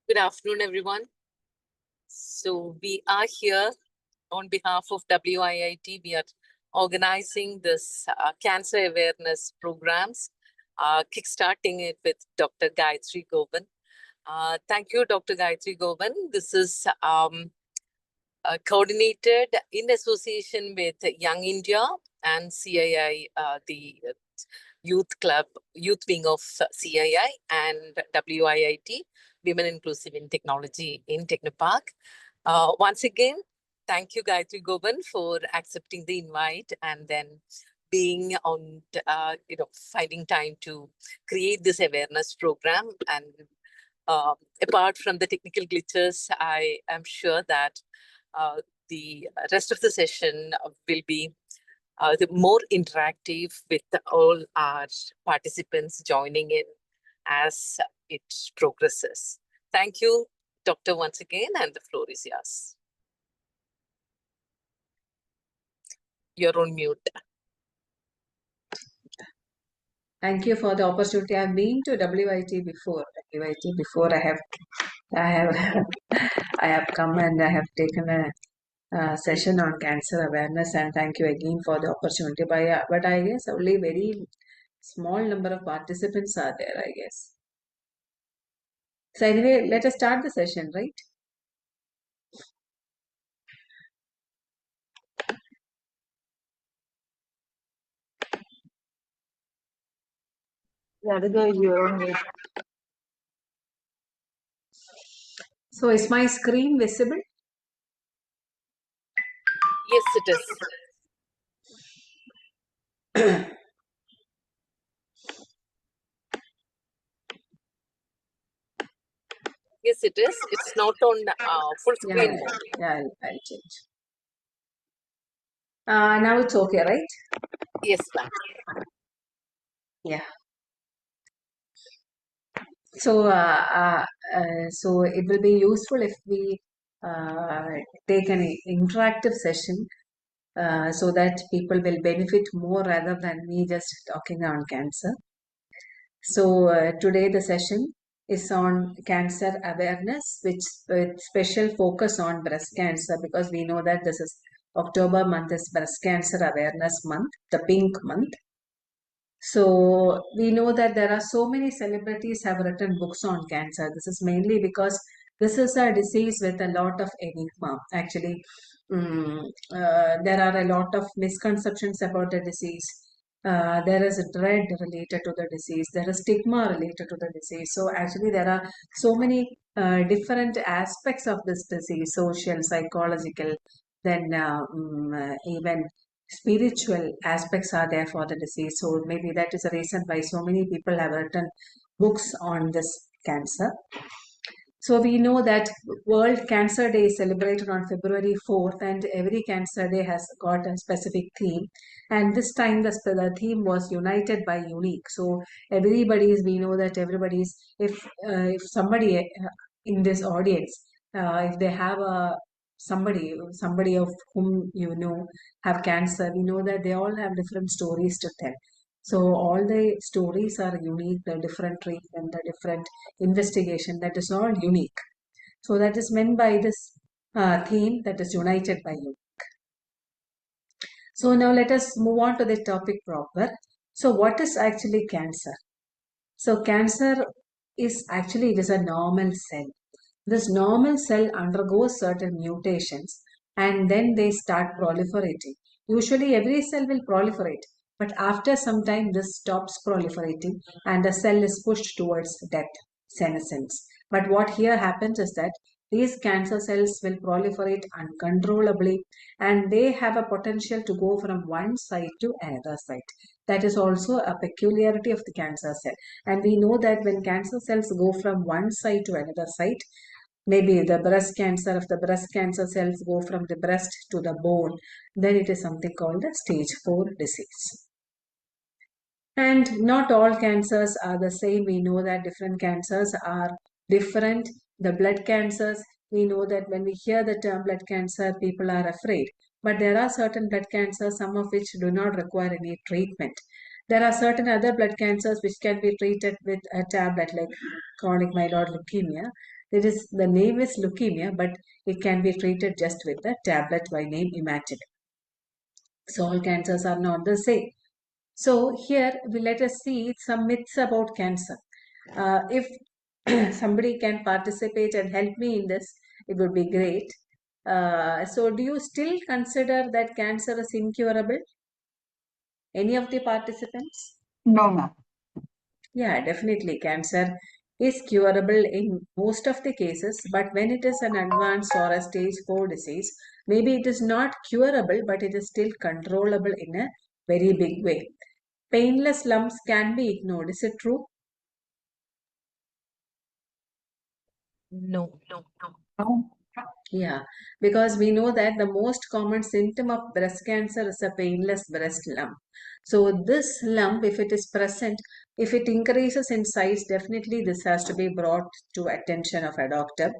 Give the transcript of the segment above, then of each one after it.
Good afternoon, everyone. So we are here on behalf of WIIT. We are organizing this cancer awareness programs, kickstarting it with Dr. Gayatri Gopan. Thank you, Dr. Gayatri Gopan. This is coordinated in association with Young India and CII, the youth club, youth wing of CII, and WIIT, Women Inclusive in Technology in Technopark. Once again, thank you, Gayatri Gopan, for accepting the invite and then being on, finding time to create this awareness program. And apart from the technical glitches, I am sure that the rest of the session will be the more interactive with all our participants joining in as it progresses. Thank you, Doctor, once again, and the floor is yours. You're on mute. Thank you for the opportunity. I've been to WIT before. I have come and I have taken a session on cancer awareness, and thank you again for the opportunity. But I guess only very small number of participants are there, I guess. So anyway, let us start the session, right? So is my screen visible? Yes, it is. Yes, it is. It's not on full screen mode. Yeah, I'll change. Now it's okay, right? Yes, ma'am. Yeah. So, so it will be useful if we take an interactive session so that people will benefit more rather than me just talking on cancer. So today the session is on cancer awareness, which with special focus on breast cancer, because we know that this is October month is breast cancer awareness month, the pink month. So we know that there are so many celebrities have written books on cancer. This is mainly because this is a disease with a lot of enigma. Actually, there are a lot of misconceptions about the disease. There is a dread related to the disease. There is stigma related to the disease. So actually, there are so many different aspects of this disease: social, psychological, then even spiritual aspects are there for the disease. So maybe that is the reason why so many people have written books on this cancer. So we know that World Cancer Day is celebrated on February 4th, and every Cancer Day has got a specific theme. And this time the theme was United by Unique. So we know that everybody's, if somebody in this audience, if they have somebody of whom you know have cancer, we know that they all have different stories to tell. So all the stories are unique, the different treatment, the different investigation, that is all unique. So that is meant by this theme, that is united by unique. So now let us move on to the topic proper. So what is actually cancer? So cancer is actually, it is a normal cell. This normal cell undergoes certain mutations and then they start proliferating. Usually every cell will proliferate, but after some time this stops proliferating and the cell is pushed towards death, senescence. But what here happens is that these cancer cells will proliferate uncontrollably and they have a potential to go from one side to another side. That is also a peculiarity of the cancer cell. And we know that when cancer cells go from one side to another side, maybe the breast cancer, if the breast cancer cells go from the breast to the bone, then it is something called a stage 4 disease. And not all cancers are the same. We know that different cancers are different. The blood cancers, we know that when we hear the term blood cancer, people are afraid. But there are certain blood cancers, some of which do not require any treatment. There are certain other blood cancers which can be treated with a tablet like chronic myeloid leukemia. The name is leukemia, but it can be treated just with a tablet by name imatinib. So all cancers are not the same. So here we let us see some myths about cancer. If somebody can participate and help me in this, it would be great. So do you still consider that cancer is incurable? Any of the participants? No, ma'am. Yeah, definitely. Cancer is curable in most of the cases, but when it is an advanced or a stage 4 disease, maybe it is not curable, but it is still controllable in a very big way. Painless lumps can be ignored. Is it true? No. No. Yeah, because we know that the most common symptom of breast cancer is a painless breast lump. So this lump, if it is present, if it increases in size, definitely this has to be brought to attention of a doctor.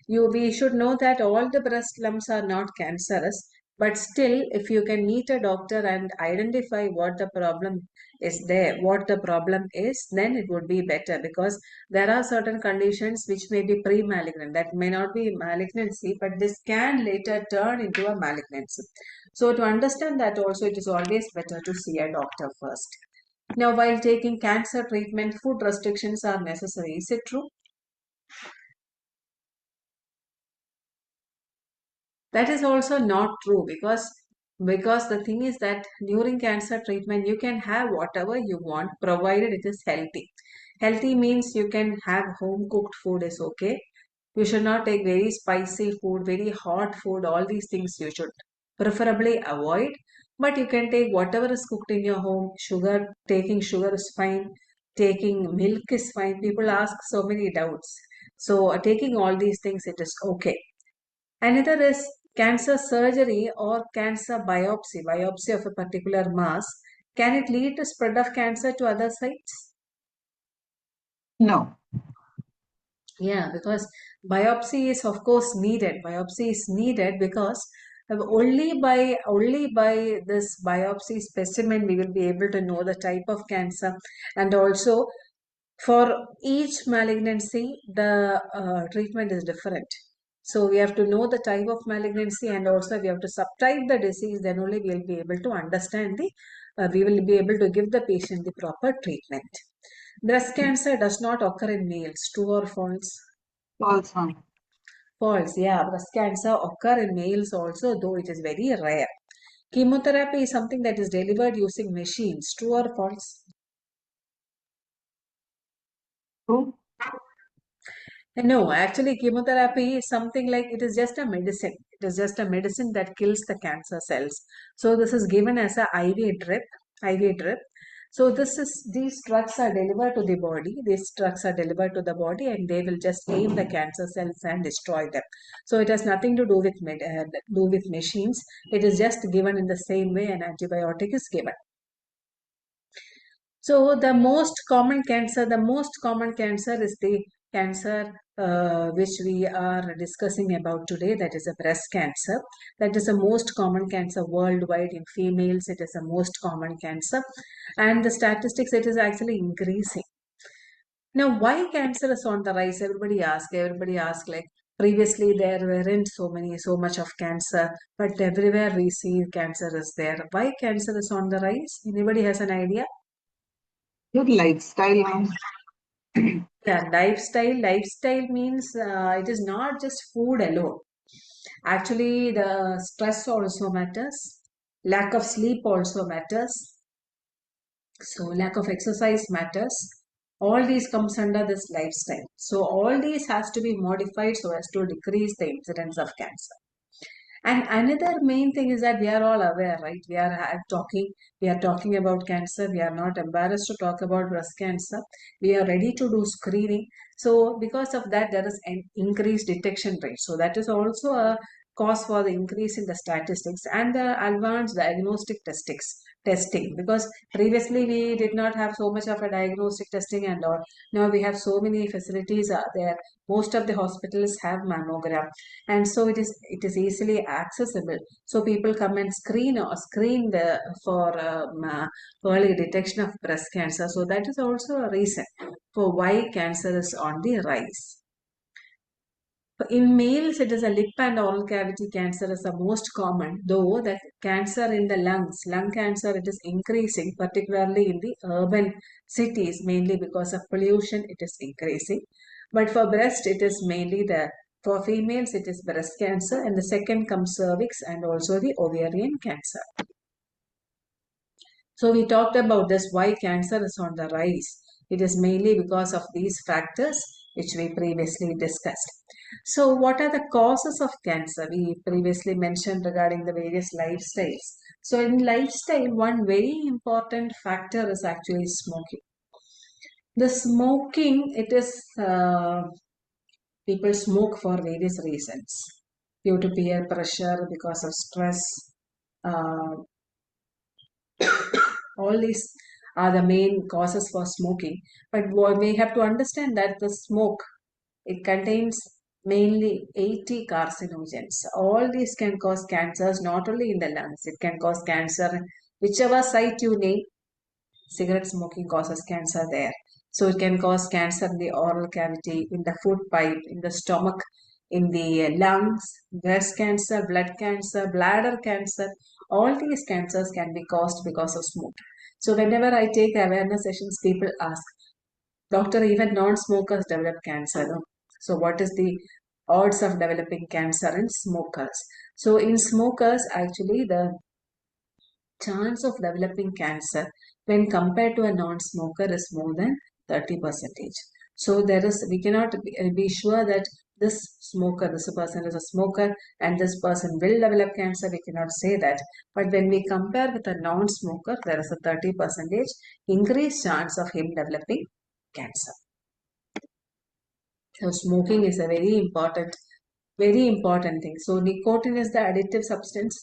We should know that all the breast lumps are not cancerous, but still, if you can meet a doctor and identify what the problem is there, what the problem is, then it would be better, because there are certain conditions which may be pre-malignant, that may not be malignancy, but this can later turn into a malignancy. So to understand that also, it is always better to see a doctor first. Now, while taking cancer treatment, food restrictions are necessary. Is it true? That is also not true, because the thing is that during cancer treatment you can have whatever you want provided it is healthy. Healthy means you can have home cooked food is okay. You should not take very spicy food, very hot food, all these things you should preferably avoid. But you can take whatever is cooked in your home. Taking sugar is fine. Taking milk is fine. People ask so many doubts. So taking all these things, it is okay. Another is cancer surgery or cancer biopsy, biopsy of a particular mass. Can it lead to spread of cancer to other sites? No. Yeah, because biopsy is of course needed. Biopsy is needed because only by this biopsy specimen we will be able to know the type of cancer, and also for each malignancy the treatment is different. So we have to know the type of malignancy, and also we have to subtype the disease. Then only we will be able to understand we will be able to give the patient the proper treatment. Breast cancer does not occur in males. True or false? False, ma'am. False. Yeah, breast cancer occur in males also, though it is very rare. Chemotherapy is something that is delivered using machines. True or false? True. No, actually, chemotherapy is something like it is just a medicine. It is just a medicine that kills the cancer cells. So this is given as a IV drip. IV drip. So these drugs are delivered to the body. These drugs are delivered to the body, and they will just aim the cancer cells and destroy them. So it has nothing to do with do with machines. It is just given in the same way an antibiotic is given. So the most common cancer is the cancer which we are discussing about today. That is a breast cancer. That is the most common cancer worldwide. In females, it is the most common cancer, and the statistics, it is actually increasing. Now, why cancer is on the rise? Everybody asks, like previously there weren't so much of cancer, but everywhere we see cancer is there. Why cancer is on the rise? Anybody has an idea? Your lifestyle, ma'am. Yeah, lifestyle means it is not just food alone. Actually, the stress also matters. Lack of sleep also matters. So lack of exercise matters. All these comes under this lifestyle. So all these has to be modified so as to decrease the incidence of cancer. And another main thing is that we are all aware, right? We are talking about cancer. We are not embarrassed to talk about breast cancer. We are ready to do screening. So because of that, there is an increased detection rate. So that is also a cause for the increase in the statistics and the advanced diagnostic testing, because previously we did not have so much of a diagnostic testing and all. Now we have so many facilities are there. Most of the hospitals have mammogram, and so it is easily accessible, so people come and screen the for early detection of breast cancer. So that is also a reason for why cancer is on the rise. In males, it is a lip and oral cavity cancer is the most common, though the cancer in the lungs, lung cancer, it is increasing, particularly in the urban cities, mainly because of pollution, it is increasing. But for breast, it is mainly for females, it is breast cancer, and the second comes cervix and also the ovarian cancer. So we talked about this, why cancer is on the rise. It is mainly because of these factors which we previously discussed. So what are the causes of cancer? We previously mentioned regarding the various lifestyles. So in lifestyle, one very important factor is actually smoking. The smoking, it is, people smoke for various reasons. Due to peer pressure, because of stress, uh, all these are the main causes for smoking. But we have to understand that the smoke, it contains mainly 80 carcinogens. All these can cause cancers, not only in the lungs. It can cause cancer, whichever site you name, cigarette smoking causes cancer there. So it can cause cancer in the oral cavity, in the food pipe, in the stomach, in the lungs, breast cancer, blood cancer, bladder cancer. All these cancers can be caused because of smoke. So whenever I take awareness sessions, people ask, Doctor, even non-smokers develop cancer. No? So what is the odds of developing cancer in smokers? So in smokers, actually the chance of developing cancer when compared to a non-smoker is more than 30%. So we cannot be sure that this person is a smoker and this person will develop cancer. We cannot say that. But when we compare with a non-smoker, there is a 30% increased chance of him developing cancer. So smoking is a very important thing. So nicotine is the additive substance.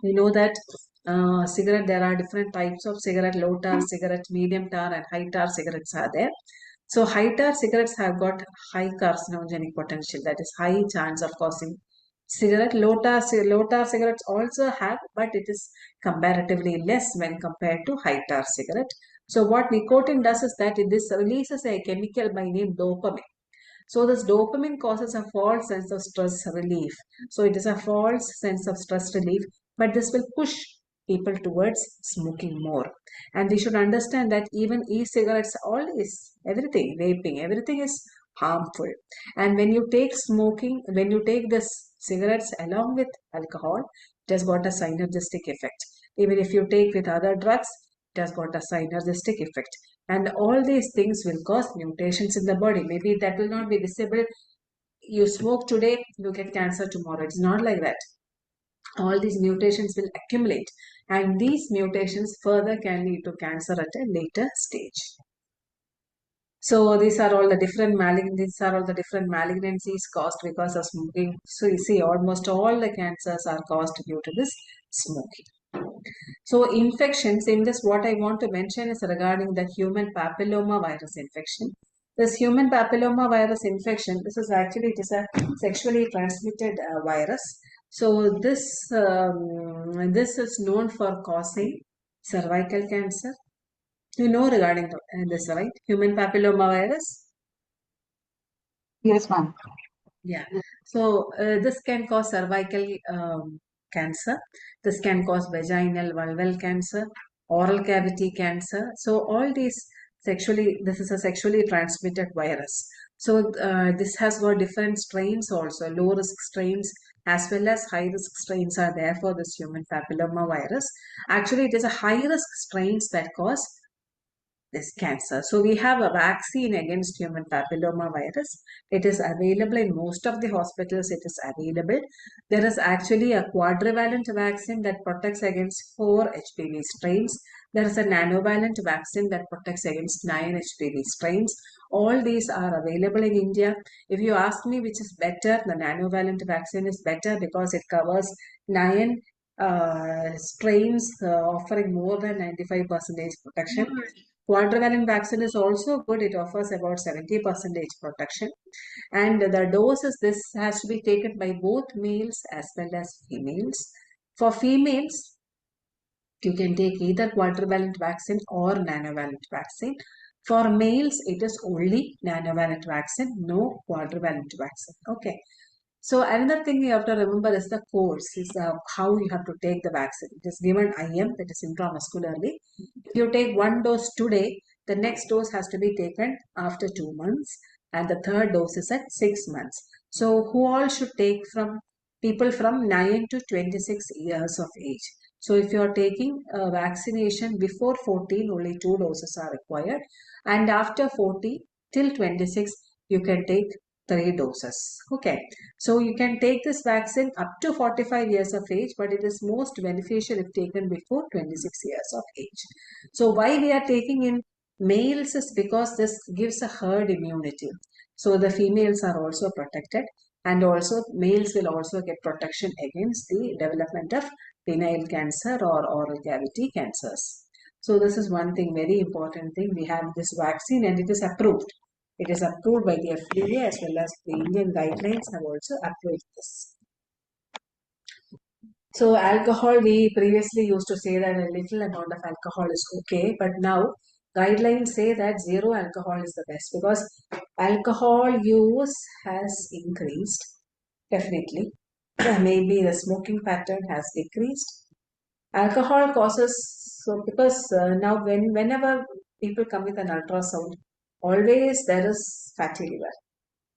We know that cigarette, there are different types of cigarette, low tar cigarette, medium tar and high tar cigarettes are there. So high tar cigarettes have got high carcinogenic potential, that is high chance of causing cigarette. Low tar cigarettes also have, but it is comparatively less when compared to high tar cigarette. So what nicotine does is that this releases a chemical by name dopamine. So this dopamine causes a false sense of stress relief. So it is a false sense of stress relief, but this will push people towards smoking more. And we should understand that even e-cigarettes, all is everything, vaping, everything is harmful. And when you take this cigarettes along with alcohol, it has got a synergistic effect. Even if you take with other drugs, it has got a synergistic effect. And all these things will cause mutations in the body. Maybe that will not be visible. You smoke today, you get cancer tomorrow. It's not like that. All these mutations will accumulate, and these mutations further can lead to cancer at a later stage. So these are all the different malignancies caused because of smoking. So you see, almost all the cancers are caused due to this smoking. So infections, in this what I want to mention is regarding the human papilloma virus infection. This human papilloma virus infection, this is actually, it is a sexually transmitted virus. So this is known for causing cervical cancer. You know regarding this, right? Human papilloma virus? Yes, ma'am. Yeah. So this can cause cervical cancer. This can cause vaginal vulval cancer, oral cavity cancer. So all these this is a sexually transmitted virus. So this has got different strains also, low risk strains as well as high risk strains are there for this human papilloma virus. Actually, it is a high risk strains that cause this cancer. So we have a vaccine against human papilloma virus. It is available in most of the hospitals. It is available. There is actually a quadrivalent vaccine that protects against 4 HPV strains. There is a nanovalent vaccine that protects against 9 HPV strains. All these are available in India. If you ask me which is better, the nanovalent vaccine is better because it covers 9 strains offering more than 95% protection. Quadrivalent vaccine is also good. It offers about 70% protection. And the doses, this has to be taken by both males as well as females. For females, you can take either quadrivalent vaccine or nanovalent vaccine. For males, it is only nanovalent vaccine, no quadrivalent vaccine. Okay. So another thing you have to remember is the course, is how you have to take the vaccine. It is given IM, that is intramuscularly. If you take one dose today, the next dose has to be taken after 2 months, and the third dose is at 6 months. So who all should take? From people from 9 to 26 years of age. So if you are taking a vaccination before 14, only 2 doses are required, and after 40 till 26, you can take 3 doses. Okay, so you can take this vaccine up to 45 years of age, but it is most beneficial if taken before 26 years of age. So why we are taking in males is because this gives a herd immunity. So the females are also protected, and also males will also get protection against the development of penile cancer or oral cavity cancers. So this is one thing, very important thing. We have this vaccine and it is approved. It is approved by the FDA, as well as the Indian guidelines have also approved this. So alcohol, we previously used to say that a little amount of alcohol is okay, but now guidelines say that zero alcohol is the best, because alcohol use has increased, definitely. Maybe the smoking pattern has decreased. Alcohol causes, so because now whenever people come with an ultrasound, always there is fatty liver.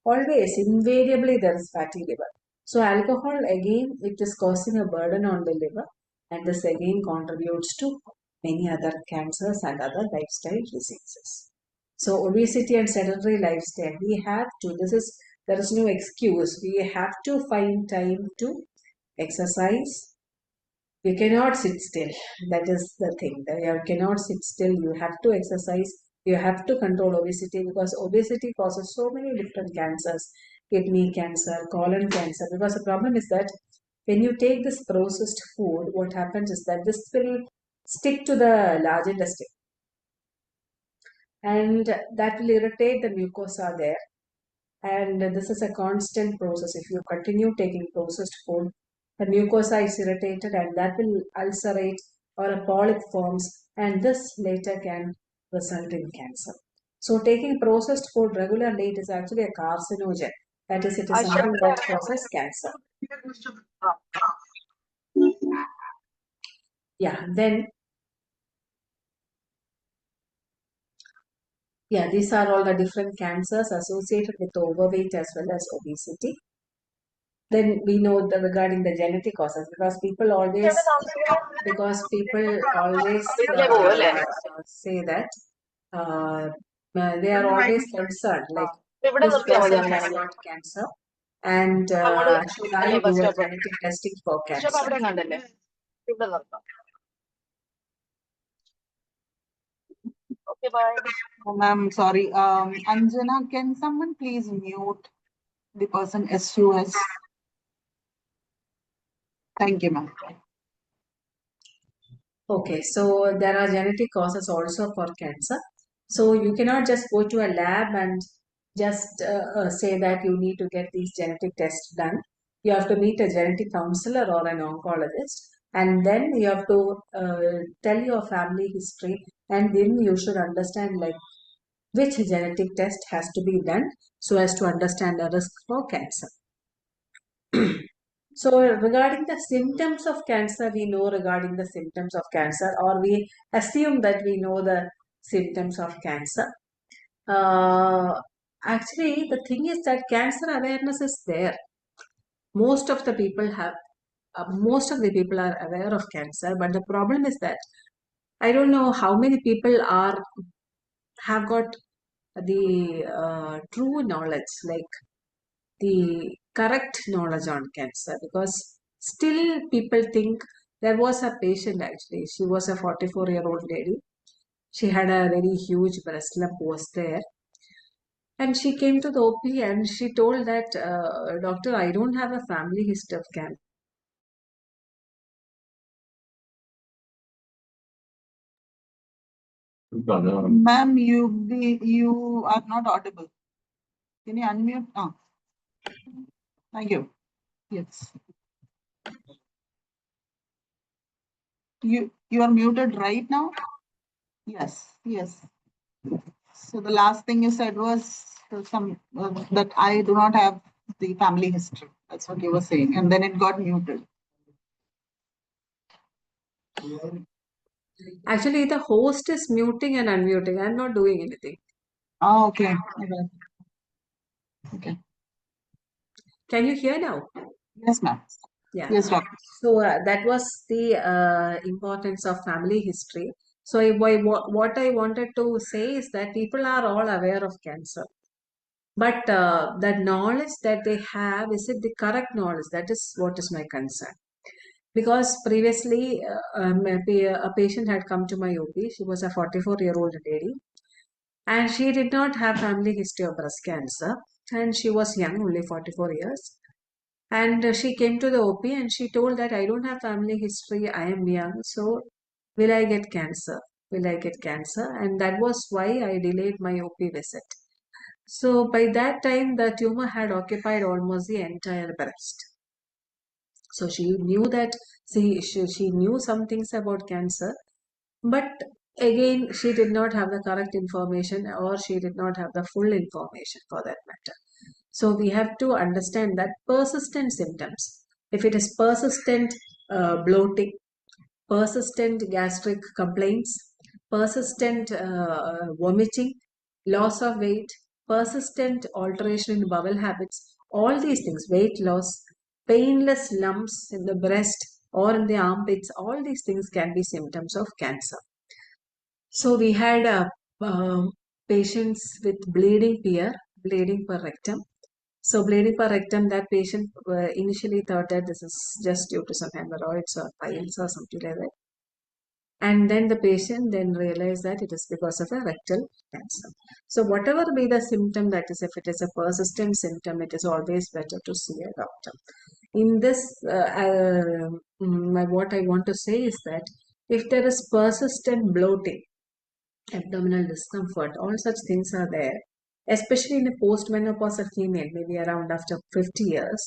Always, invariably there is fatty liver. So alcohol, again, it is causing a burden on the liver, and this again contributes to many other cancers and other lifestyle diseases. So obesity and sedentary lifestyle, we have to, there is no excuse. We have to find time to exercise. You cannot sit still. That is the thing. You cannot sit still. You have to exercise. You have to control obesity, because obesity causes so many different cancers, kidney cancer, colon cancer. Because the problem is that when you take this processed food, what happens is that this will stick to the large intestine, and that will irritate the mucosa there. And this is a constant process. If you continue taking processed food, the mucosa is irritated, and that will ulcerate or a polyp forms, and this later can result in cancer. So taking processed food regularly, it is actually a carcinogen. That is, it is something that causes cancer. Yeah, then these are all the different cancers associated with overweight as well as obesity. Then we know regarding the genetic causes, because people always say that they are always concerned, like, this person has got cancer, and should I do a genetic testing for cancer? Okay, bye. Oh, ma'am, sorry. Anjana, can someone please mute the person SUS? Thank you, ma'am. Okay, so there are genetic causes also for cancer. So you cannot just go to a lab and just say that you need to get these genetic tests done. You have to meet a genetic counselor or an oncologist, and then you have to tell your family history, and then you should understand, like, which genetic test has to be done so as to understand the risk for cancer. So regarding the symptoms of cancer, we know regarding the symptoms of cancer, or we assume that we know the symptoms of cancer. Actually, the thing is that cancer awareness is there. Most of the people are aware of cancer, but the problem is that I don't know how many people have got the true knowledge, like the correct knowledge on cancer, because still people think. There was a patient, actually, she was a 44-year-old lady. She had a very huge breast lump was there, and she came to the OP and she told that, doctor, I don't have a family history of cancer. Ma'am, you are not audible. Can you unmute? Oh. Thank you. Yes. You are muted right now? Yes. So the last thing you said was some that I do not have the family history. That's what you were saying, and then it got muted. Actually, the host is muting and unmuting. I'm not doing anything. Oh, okay. Okay. Okay. Can you hear now? Yes, ma'am. Yeah. Yes, doctor. So that was the importance of family history. So what I wanted to say is that people are all aware of cancer. But the knowledge that they have, is it the correct knowledge? That is what is my concern. Because previously, a patient had come to my OP. She was a 44-year-old lady, and she did not have family history of breast cancer. And she was young, only 44 years. And she came to the OP and she told that I don't have family history. I am young. So will I get cancer? Will I get cancer? And that was why I delayed my OP visit. So by that time, the tumor had occupied almost the entire breast. So she knew that, she knew some things about cancer, but again, she did not have the correct information, or she did not have the full information for that matter. So we have to understand that persistent symptoms, if it is persistent bloating, persistent gastric complaints, persistent vomiting, loss of weight, persistent alteration in bowel habits, all these things, weight loss, painless lumps in the breast or in the armpits, all these things can be symptoms of cancer. So we had patients with bleeding bleeding per rectum. So bleeding per rectum, that patient initially thought that this is just due to some hemorrhoids or piles or something like that. And then the patient then realized that it is because of a rectal cancer. So whatever be the symptom, that is, if it is a persistent symptom, it is always better to see a doctor. In this, what I want to say is that if there is persistent bloating, abdominal discomfort, all such things are there, especially in a postmenopausal female, maybe around after 50 years,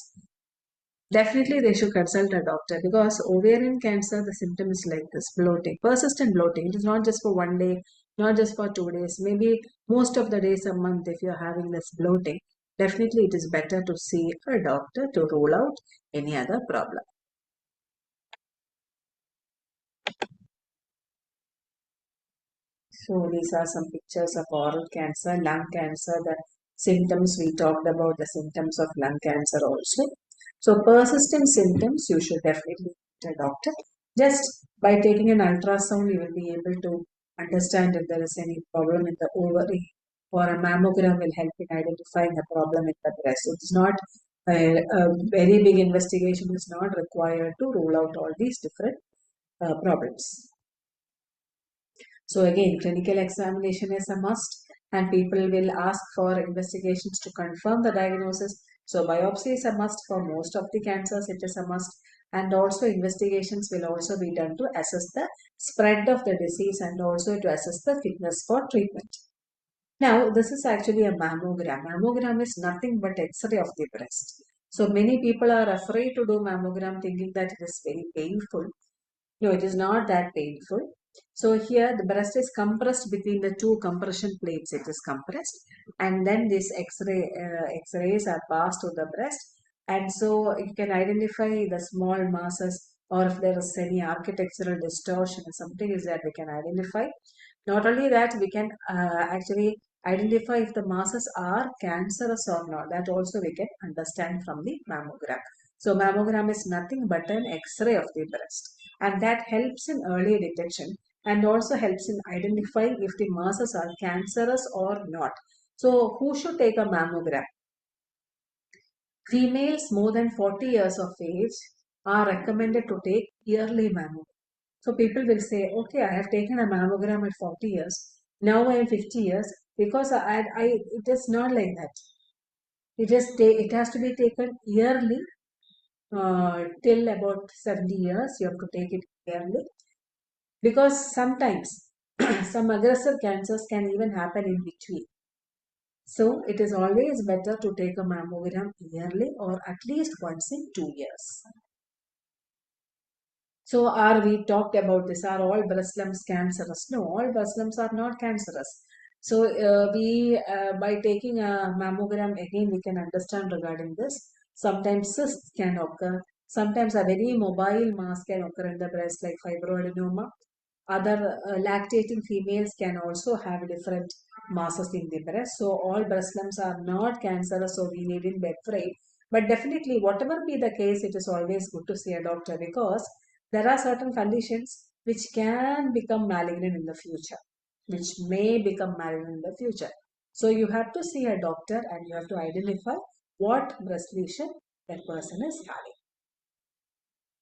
definitely they should consult a doctor, because ovarian cancer, the symptom is like this: bloating, persistent bloating. It is not just for one day, not just for 2 days, maybe most of the days a month. If you're having this bloating, definitely it is better to see a doctor to rule out any other problem. So these are some pictures of oral cancer, lung cancer, the symptoms we talked about, the symptoms of lung cancer also. So persistent symptoms, you should definitely meet a doctor. Just by taking an ultrasound, you will be able to understand if there is any problem in the ovary, or a mammogram will help in identifying a problem in the breast. It is not a very big investigation is not required to rule out all these different problems. So again, clinical examination is a must, and people will ask for investigations to confirm the diagnosis. So biopsy is a must for most of the cancers, it is a must. And also investigations will also be done to assess the spread of the disease and also to assess the fitness for treatment. Now, this is actually a mammogram. Mammogram is nothing but X-ray of the breast. So many people are afraid to do mammogram, thinking that it is very painful. No, it is not that painful. So here the breast is compressed between the two compression plates. It is compressed, and then this X-rays are passed to the breast, and so you can identify the small masses, or if there is any architectural distortion or something is that we can identify. Not only that, we can actually identify if the masses are cancerous or not. That also we can understand from the mammogram. So mammogram is nothing but an X-ray of the breast, and that helps in early detection and also helps in identifying if the masses are cancerous or not. So who should take a mammogram? Females more than 40 years of age are recommended to take yearly mammogram. So people will say, okay, I have taken a mammogram at 40 years. Now I am 50 years, because it is not like that. It has to be taken yearly till about 70 years. You have to take it yearly, because sometimes some aggressive cancers can even happen in between. So it is always better to take a mammogram yearly, or at least once in 2 years. So we talked about this, are all breast lumps cancerous? No, all breast lumps are not cancerous. So by taking a mammogram again, we can understand regarding this. Sometimes cysts can occur. Sometimes a very mobile mass can occur in the breast, like fibroadenoma. Other lactating females can also have different masses in the breast. So all breast lumps are not cancerous, so we needn't be afraid. But definitely, whatever be the case, it is always good to see a doctor because there are certain conditions which can become malignant in the future, which may become malignant in the future. So you have to see a doctor and you have to identify what breast lesion that person is having.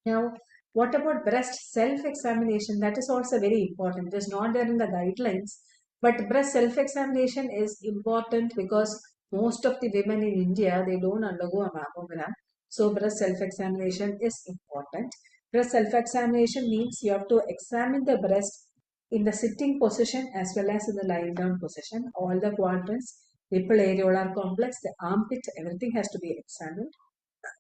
Now, what about breast self-examination? That is also very important. It is not there in the guidelines, but breast self-examination is important because most of the women in India, they don't undergo a mammogram. So breast self-examination is important. Breast self-examination means you have to examine the breast in the sitting position as well as in the lying down position. All the quadrants, nipple areolar complex, the armpit, everything has to be examined.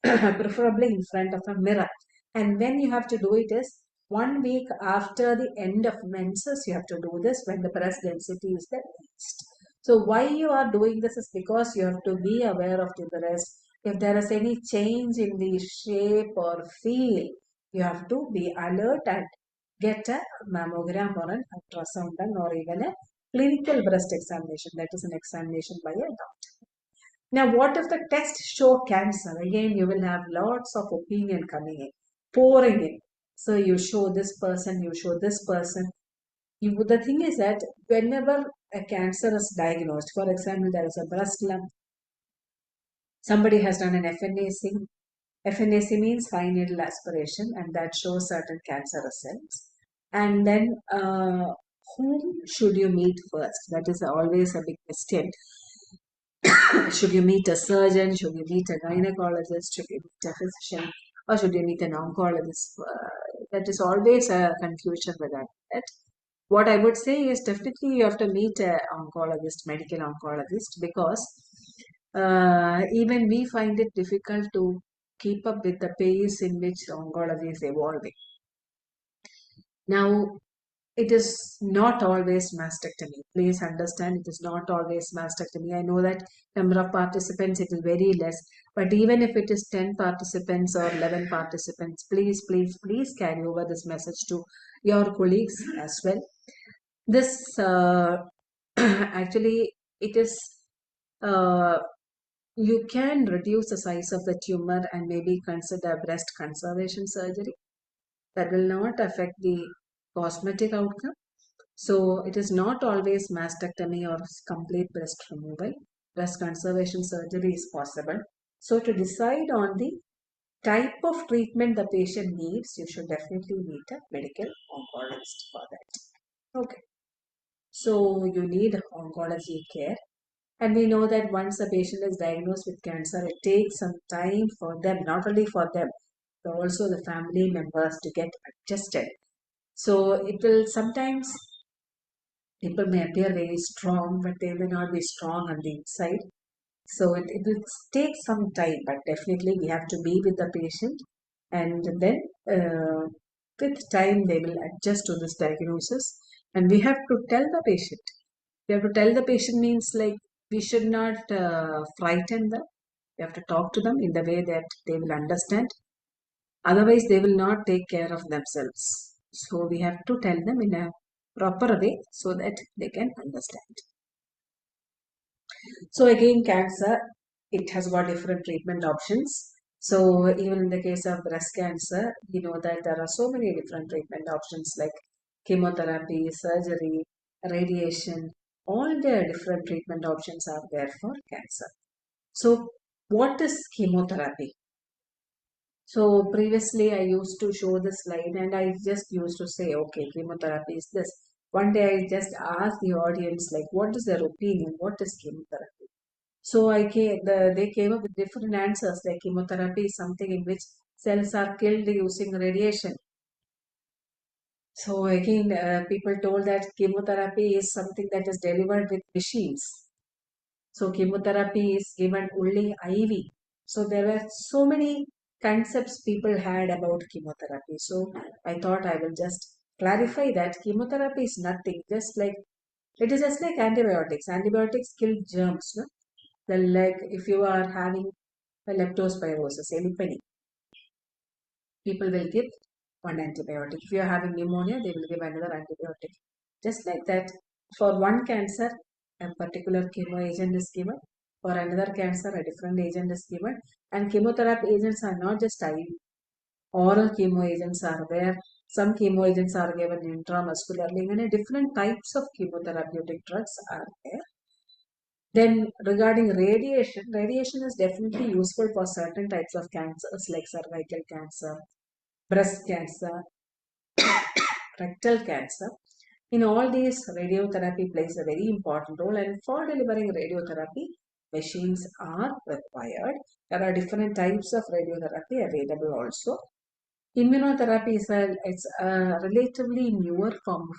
Preferably in front of a mirror. And when you have to do it is 1 week after the end of menses, you have to do this when the breast density is the least. So why you are doing this is because you have to be aware of the breast. If there is any change in the shape or feel, you have to be alert and get a mammogram or an ultrasound done or even a clinical breast examination. That is an examination by a doctor. Now, what if the test show cancer? Again, you will have lots of opinion coming in, pouring in. So you show this person, you show this person. The thing is that whenever a cancer is diagnosed, for example, there is a breast lump, somebody has done an FNAC. FNAC means fine needle aspiration, and that shows certain cancerous cells. And then, whom should you meet first? That is always a big question. Should you meet a surgeon? Should you meet a gynecologist? Should you meet a physician? Or should you meet an oncologist? That is always a confusion with that. What I would say is definitely you have to meet an oncologist, medical oncologist, because even we find it difficult to keep up with the pace in which oncology is evolving. Now, it is not always mastectomy. Please understand, it is not always mastectomy. I know that number of participants, it is very less. But even if it is 10 participants or 11 participants, please, please, please carry over this message to your colleagues as well. This actually, it is, you can reduce the size of the tumor and maybe consider breast conservation surgery. That will not affect the cosmetic outcome. So it is not always mastectomy or complete breast removal. Breast conservation surgery is possible. So to decide on the type of treatment the patient needs, you should definitely meet a medical oncologist for that. Okay. So you need oncology care. And we know that once a patient is diagnosed with cancer, it takes some time for them, not only for them, but also the family members to get adjusted. So it will sometimes, people may appear very strong, but they may not be strong on the inside. So it will take some time, but definitely we have to be with the patient, and then with time they will adjust to this diagnosis. And we have to tell the patient. We have to tell the patient means like we should not frighten them. We have to talk to them in the way that they will understand. Otherwise, they will not take care of themselves. So we have to tell them in a proper way so that they can understand. So again, cancer, it has got different treatment options. So even in the case of breast cancer, you know that there are so many different treatment options like chemotherapy, surgery, radiation, all the different treatment options are there for cancer. So what is chemotherapy? So previously I used to show the slide and I just used to say, okay, chemotherapy is this. One day I just asked the audience like, what is their opinion? What is chemotherapy? So they came up with different answers like chemotherapy is something in which cells are killed using radiation. So again, people told that chemotherapy is something that is delivered with machines. So chemotherapy is given only IV. So there were so many concepts people had about chemotherapy. So I thought I will just clarify that chemotherapy is nothing, just like It is just like antibiotics. Antibiotics kill germs. No? Like if you are having a leptospirosis, elipani, people will give one antibiotic. If you are having pneumonia, they will give another antibiotic. Just like that, for one cancer, a particular chemo agent is given. For another cancer, a different agent is given. And chemotherapy agents are not just IV. Oral chemo agents are there. Some chemo agents are given intramuscularly. And different types of chemotherapeutic drugs are there. Then regarding radiation, radiation is definitely useful for certain types of cancers like cervical cancer, breast cancer, rectal cancer. In all these, radiotherapy plays a very important role, and for delivering radiotherapy, machines are required. There are different types of radiotherapy available also. Immunotherapy is a relatively newer form of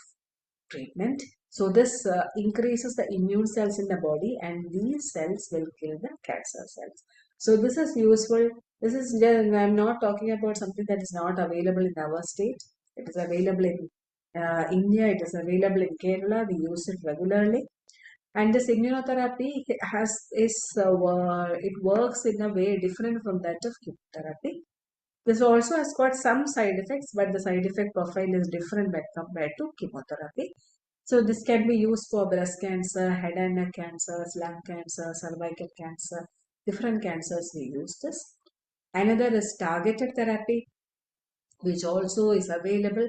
treatment. So this increases the immune cells in the body, and these cells will kill the cancer cells. So this is useful. This is, I'm not talking about something that is not available in our state. It is available in India. It is available in Kerala. We use it regularly. And this immunotherapy it works in a way different from that of chemotherapy. This also has got some side effects, but the side effect profile is different when compared to chemotherapy. So this can be used for breast cancer, head and neck cancers, lung cancer, cervical cancer, different cancers we use this. Another is targeted therapy, which also is available.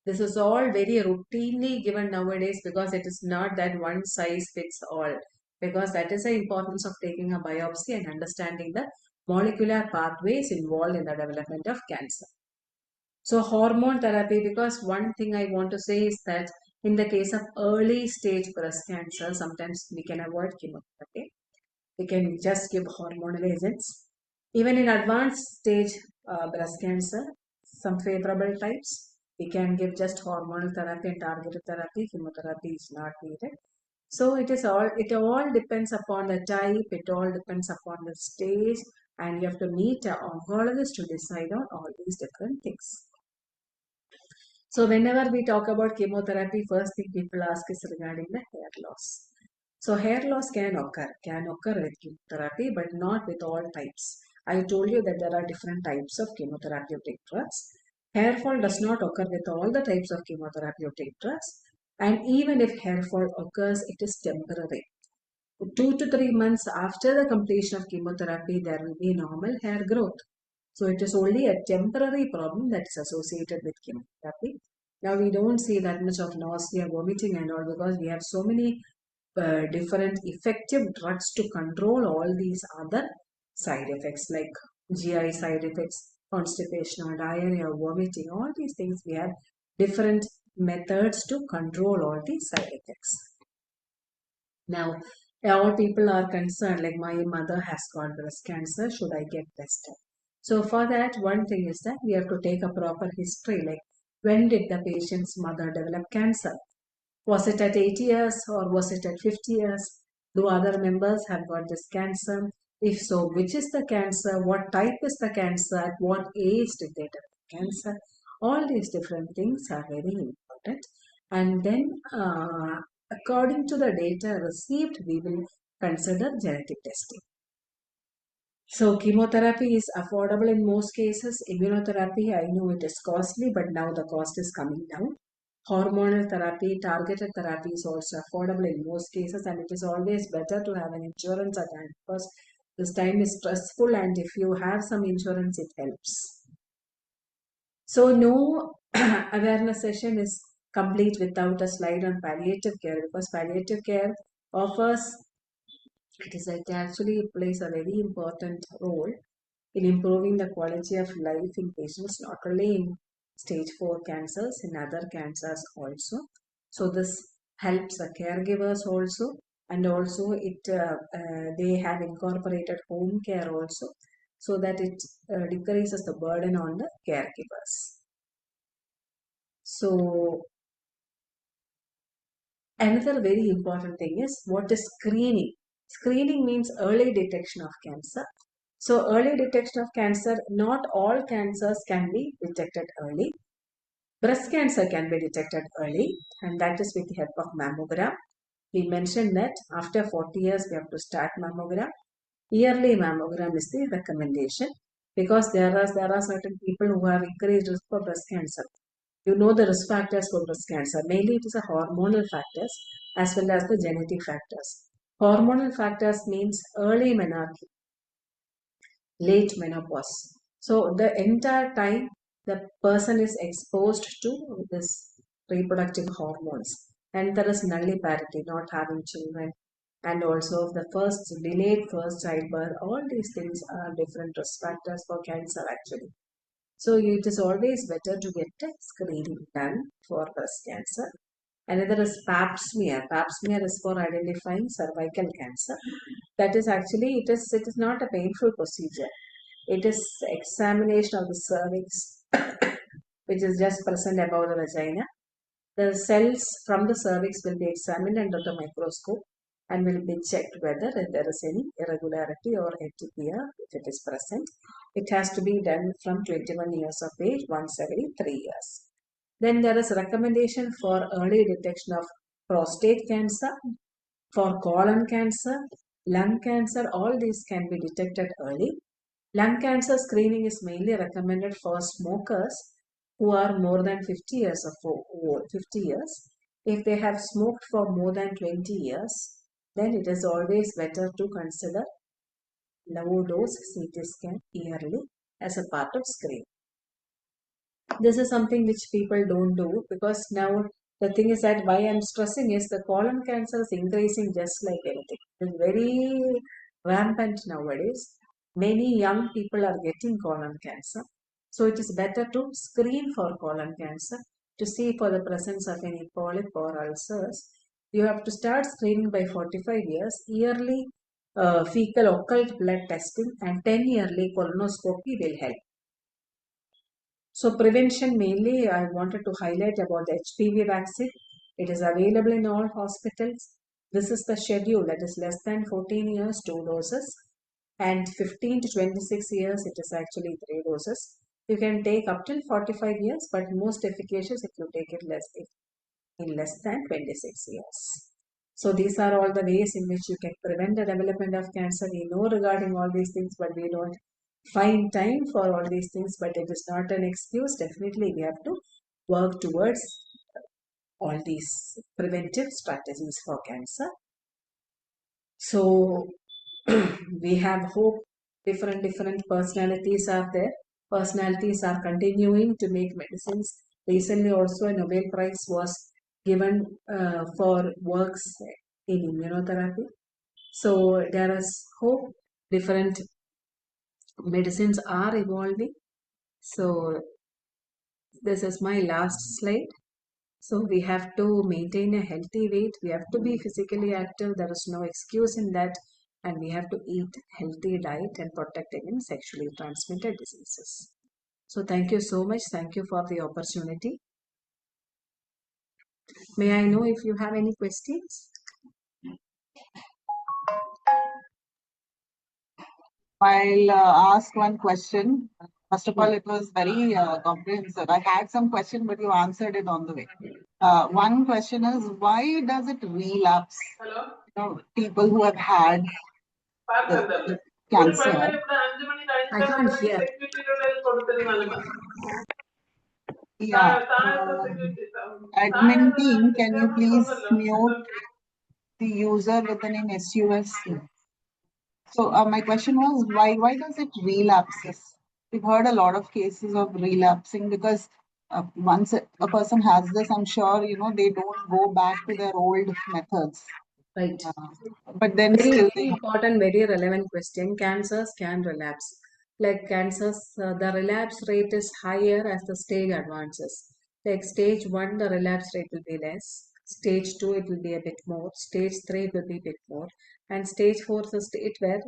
This is all very routinely given nowadays because it is not that one size fits all. Because that is the importance of taking a biopsy and understanding the molecular pathways involved in the development of cancer. So hormone therapy, because one thing I want to say is that in the case of early stage breast cancer, sometimes we can avoid chemotherapy. We can just give hormonal agents. Even in advanced stage breast cancer, some favorable types, we can give just hormonal therapy and targeted therapy. Chemotherapy is not needed. So it all depends upon the type, it all depends upon the stage, and you have to meet an oncologist to decide on all these different things. So whenever we talk about chemotherapy, first thing people ask is regarding the hair loss. So hair loss can occur with chemotherapy, but not with all types. I told you that there are different types of chemotherapeutic drugs. Hair fall does not occur with all the types of chemotherapeutic drugs. And even if hair fall occurs, it is temporary. 2 to 3 months after the completion of chemotherapy, there will be normal hair growth. So it is only a temporary problem that is associated with chemotherapy. Now we don't see that much of nausea, vomiting and all because we have so many different effective drugs to control all these other side effects like GI side effects, constipation or diarrhea, vomiting, all these things we have different methods to control all these side effects. Now, all people are concerned like my mother has got breast cancer, should I get tested? So for that, one thing is that we have to take a proper history like when did the patient's mother develop cancer? Was it at 80 years or was it at 50 years? Do other members have got this cancer? If so, which is the cancer? What type is the cancer? At what age did they develop cancer? All these different things are very important. And then, according to the data received, we will consider genetic testing. So chemotherapy is affordable in most cases. Immunotherapy, I know it is costly, but now the cost is coming down. Hormonal therapy, targeted therapy is also affordable in most cases, and it is always better to have an insurance at hand because this time is stressful, and if you have some insurance, it helps. So no awareness session is complete without a slide on palliative care because palliative care offers it actually plays a very important role in improving the quality of life in patients, not only in stage 4 cancers, in other cancers also. So this helps the caregivers also, and also they have incorporated home care also, so that it decreases the burden on the caregivers. So another very important thing is what is screening. Screening means early detection of cancer. So early detection of cancer, not all cancers can be detected early. Breast cancer can be detected early, and that is with the help of mammogram. we mentioned that after 40 years we have to start mammogram. Yearly mammogram is the recommendation because there are certain people who have increased risk for breast cancer. You know the risk factors for breast cancer. Mainly it is a hormonal factors as well as the genetic factors. Hormonal factors means early menarche, late menopause. So the entire time the person is exposed to this reproductive hormones and there is nulliparity, not having children, and also the delayed first childbirth. All these things are different risk factors for cancer actually. So it is always better to get a screening done for breast cancer. Another is pap smear. Pap smear is for identifying cervical cancer. That is actually it is not a painful procedure. It is examination of the cervix, which is just present above the vagina. The cells from the cervix will be examined under the microscope and will be checked whether there is any irregularity or atypia if it is present. It has to be done from 21 years of age, once every 3 years. Then there is recommendation for early detection of prostate cancer, for colon cancer, lung cancer. All these can be detected early. Lung cancer screening is mainly recommended for smokers who are more than 50 years of old, 50 years. If they have smoked for more than 20 years, then it is always better to consider low dose CT scan yearly as a part of screening. This is something which people don't do because now the thing is that why I'm stressing is the colon cancer is increasing just like anything. It's very rampant nowadays. Many young people are getting colon cancer. So it is better to screen for colon cancer to see for the presence of any polyp or ulcers. You have to start screening by 45 years, yearly fecal occult blood testing and 10 yearly colonoscopy will help. So prevention mainly I wanted to highlight about the HPV vaccine. It is available in all hospitals. This is the schedule, that is less than 14 years, 2 doses, and 15 to 26 years it is actually 3 doses. You can take up till 45 years, but most efficacious if you take it in less than 26 years. So these are all the ways in which you can prevent the development of cancer. We know regarding all these things, but we don't find time for all these things. But it is not an excuse. Definitely, we have to work towards all these preventive strategies for cancer. So we have hope. Different personalities are there. Personalities are continuing to make medicines. Recently, also a Nobel Prize was given for works in immunotherapy. So there is hope. Different medicines are evolving. So this is my last slide. So we have to maintain a healthy weight. We have to be physically active. There is no excuse in that. And we have to eat healthy diet and protect against sexually transmitted diseases. So thank you so much. Thank you for the opportunity. May I know if you have any questions? I'll ask one question. First of all, it was very comprehensive. I had some question, but you answered it on the way. One question is, why does it relapse? People who have had the cancer. I can't hear. Yeah. Admin team, can you please mute the user with the name SUS? So my question was, why does it relapses? We've heard a lot of cases of relapsing because once a person has this, I'm sure they don't go back to their old methods. Right. But then Very, still very important, very relevant question. Cancers can relapse. Like cancers, the relapse rate is higher as the stage advances. Like stage 1, the relapse rate will be less. Stage 2, it will be a bit more. Stage 3 will be a bit more. And stage 4 is the state where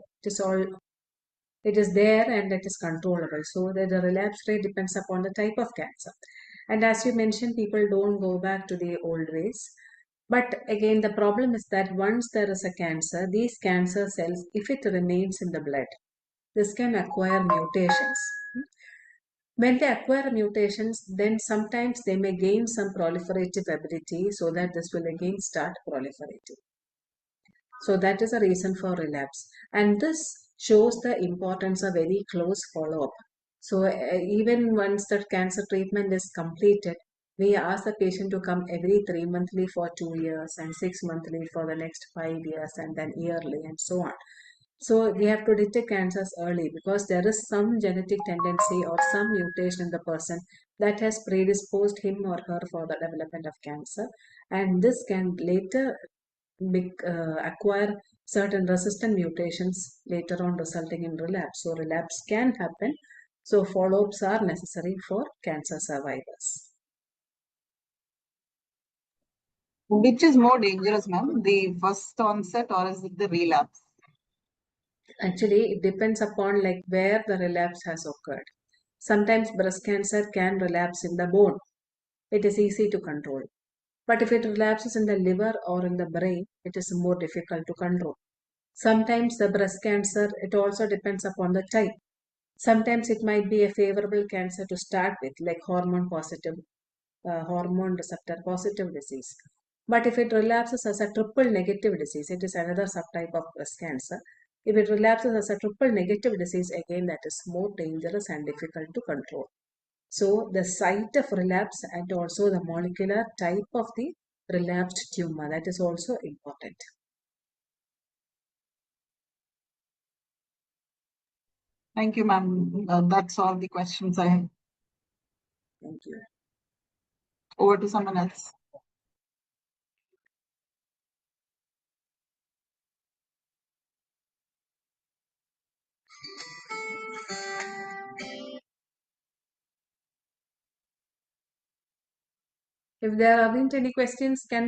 it is there and it is controllable. So the relapse rate depends upon the type of cancer. And as you mentioned, people don't go back to the old ways. But again, the problem is that once there is a cancer, these cancer cells, if it remains in the blood, this can acquire mutations. When they acquire mutations, then sometimes they may gain some proliferative ability so that this will again start proliferating. So that is a reason for relapse. And this shows the importance of very close follow-up. So even once that cancer treatment is completed, we ask the patient to come every 3 monthly for 2 years and 6 monthly for the next 5 years and then yearly and so on. So we have to detect cancers early because there is some genetic tendency or some mutation in the person that has predisposed him or her for the development of cancer, and this can later acquire certain resistant mutations later on resulting in relapse. So relapse can happen. So follow-ups are necessary for cancer survivors. Which is more dangerous, ma'am? The first onset or is it the relapse? Actually, it depends upon like where the relapse has occurred. Sometimes breast cancer can relapse in the bone. It is easy to control. But if it relapses in the liver or in the brain, it is more difficult to control. Sometimes the breast cancer, it also depends upon the type. Sometimes it might be a favorable cancer to start with, like hormone receptor positive disease. But if it relapses as a triple negative disease, it is another subtype of breast cancer. If it relapses as a triple negative disease, again, that is more dangerous and difficult to control. So the site of relapse and also the molecular type of the relapsed tumor, that is also important. Thank you, ma'am. That's all the questions I have. Thank you. Over to someone else. If there aren't any questions, can